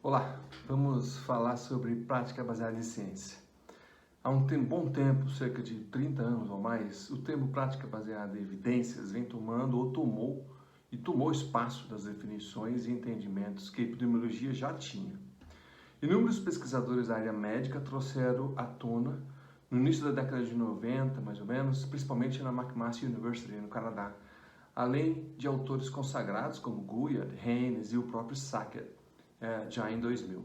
Olá, vamos falar sobre prática baseada em ciência. Há bom tempo, cerca de 30 anos ou mais, o termo prática baseada em evidências vem tomando ou tomou espaço das definições e entendimentos que a epidemiologia já tinha. Inúmeros pesquisadores da área médica trouxeram à tona, no início da década de 90, mais ou menos, principalmente na McMaster University, no Canadá, além de autores consagrados como Guyard, Haynes e o próprio Sackett, já em 2000.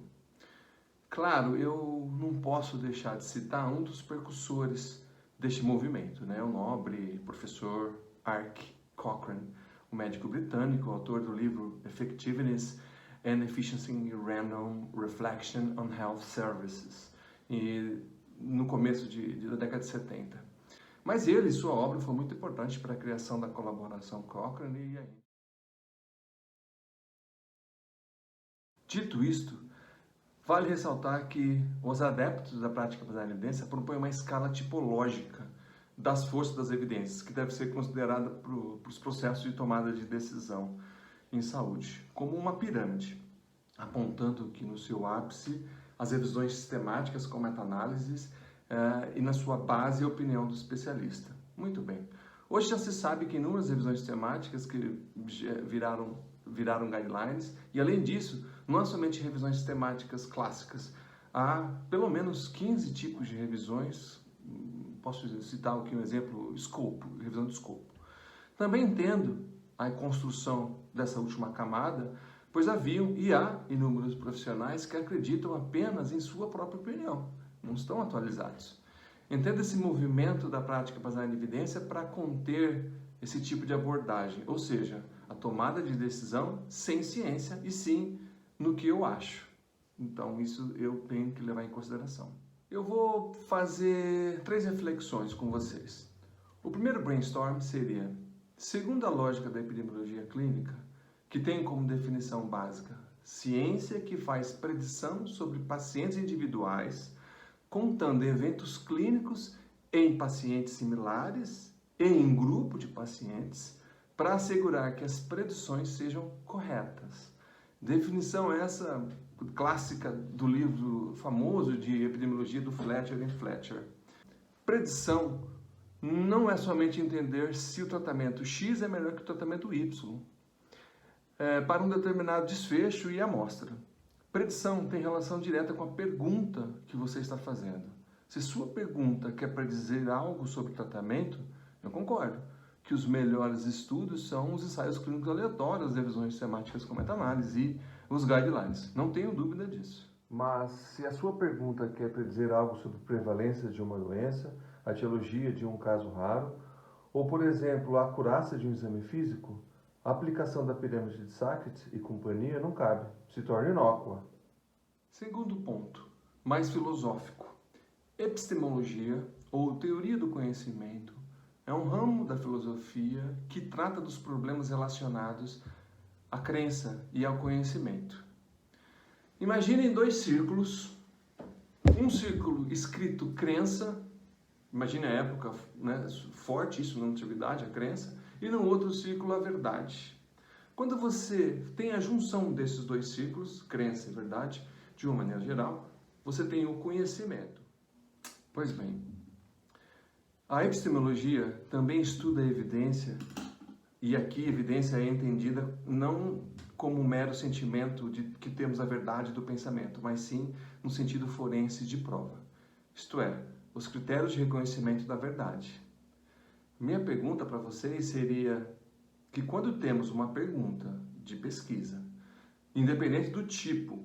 Claro, eu não posso deixar de citar um dos precursores deste movimento, o nobre professor Ark Cochrane, um médico britânico, autor do livro Effectiveness and Efficiency in Random Reflection on Health Services, no começo da década de 70. Mas ele e sua obra foi muito importante para a criação da colaboração Cochrane e ainda. Dito isto, vale ressaltar que os adeptos da prática baseada em evidência propõem uma escala tipológica das forças das evidências, que deve ser considerada para os processos de tomada de decisão em saúde, como uma pirâmide, apontando que no seu ápice as revisões sistemáticas com meta-análises e na sua base a opinião do especialista. Muito bem. Hoje já se sabe que inúmeras revisões sistemáticas que viraram guidelines e, além disso, não há somente revisões sistemáticas clássicas, há pelo menos 15 tipos de revisões. Posso citar aqui um exemplo, revisão de escopo. Também entendo a construção dessa última camada, pois haviam e há inúmeros profissionais que acreditam apenas em sua própria opinião, não estão atualizados. Entendo esse movimento da prática baseada em evidência para conter esse tipo de abordagem, ou seja, a tomada de decisão sem ciência e sim no que eu acho. Então, isso eu tenho que levar em consideração. Eu vou fazer 3 reflexões com vocês. O primeiro brainstorm seria, segundo a lógica da epidemiologia clínica, que tem como definição básica ciência que faz predição sobre pacientes individuais, contando eventos clínicos em pacientes similares e em grupo de pacientes, para assegurar que as predições sejam corretas. Definição essa clássica do livro famoso de epidemiologia do Fletcher e Fletcher. Predição não é somente entender se o tratamento X é melhor que o tratamento Y para um determinado desfecho e amostra. Predição tem relação direta com a pergunta que você está fazendo. Se sua pergunta quer predizer algo sobre tratamento, eu concordo que os melhores estudos são os ensaios clínicos aleatórios, as revisões sistemáticas com meta-análise e os guidelines. Não tenho dúvida disso. Mas se a sua pergunta quer predizer algo sobre prevalência de uma doença, a etiologia de um caso raro, ou, por exemplo, a acurácia de um exame físico, a aplicação da pirâmide de Sackett e companhia não cabe, se torna inócua. Segundo ponto, mais filosófico. Epistemologia, ou teoria do conhecimento, é um ramo da filosofia que trata dos problemas relacionados à crença e ao conhecimento. Imaginem 2 círculos, um círculo escrito crença, imagine a época forte isso na antiguidade, a crença, e no outro círculo a verdade. Quando você tem a junção desses 2 círculos, crença e verdade, de uma maneira geral, você tem o conhecimento. Pois bem, a epistemologia também estuda a evidência, e aqui evidência é entendida não como um mero sentimento de que temos a verdade do pensamento, mas sim no sentido forense de prova. Isto é, os critérios de reconhecimento da verdade. Minha pergunta para vocês seria que quando temos uma pergunta de pesquisa, independente do tipo,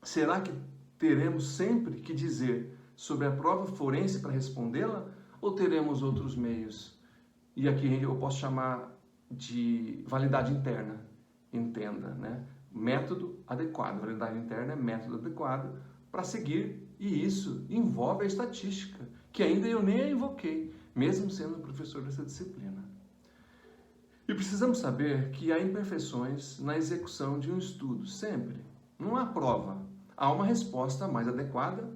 será que teremos sempre que dizer sobre a prova forense para respondê-la ou teremos outros meios? E aqui eu posso chamar de validade interna. Entenda, Método adequado. Validade interna é método adequado para seguir, e isso envolve a estatística, que ainda eu nem a invoquei, mesmo sendo professor dessa disciplina. E precisamos saber que há imperfeições na execução de um estudo, sempre. Não há prova, há uma resposta mais adequada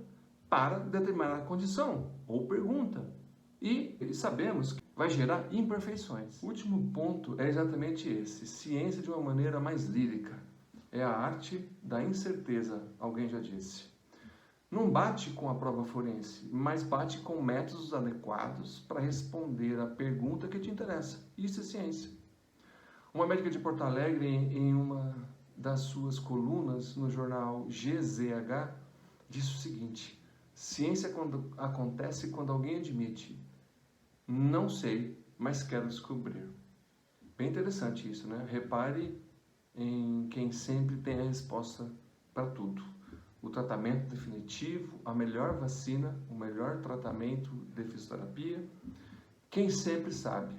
para determinada condição ou pergunta. E sabemos que vai gerar imperfeições. O último ponto é exatamente esse, ciência de uma maneira mais lírica. é a arte da incerteza, alguém já disse. Não bate com a prova forense, mas bate com métodos adequados para responder a pergunta que te interessa. Isso é ciência. Uma médica de Porto Alegre, em uma das suas colunas no jornal GZH, disse o seguinte: ciência acontece quando alguém admite, não sei, mas quero descobrir. Bem interessante isso, né? Repare em quem sempre tem a resposta para tudo. O tratamento definitivo, a melhor vacina, o melhor tratamento de fisioterapia. Quem sempre sabe.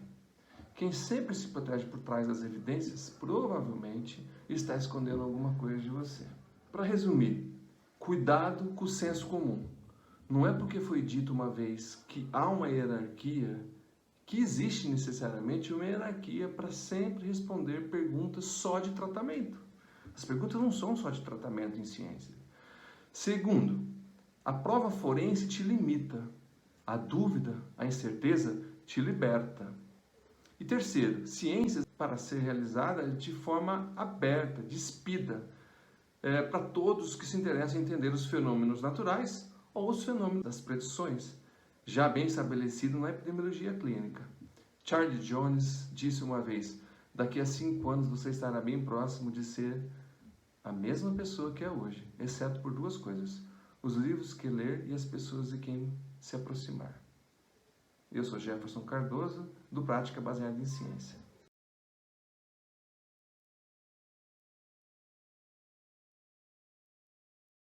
Quem sempre se protege por trás das evidências, provavelmente está escondendo alguma coisa de você. Para resumir, cuidado com o senso comum. Não é porque foi dito uma vez que há uma hierarquia que existe necessariamente uma hierarquia para sempre responder perguntas só de tratamento. As perguntas não são só de tratamento em ciência. Segundo, a prova forense te limita. A dúvida, a incerteza te liberta. E terceiro, ciência para ser realizada de forma aberta, despida, para todos que se interessam em entender os fenômenos naturais ou os fenômenos das predições, já bem estabelecido na epidemiologia clínica. Charles Jones disse uma vez: daqui a 5 anos você estará bem próximo de ser a mesma pessoa que é hoje, exceto por 2 coisas: os livros que ler e as pessoas de quem se aproximar. Eu sou Jefferson Cardoso, do Prática Baseada em Ciência.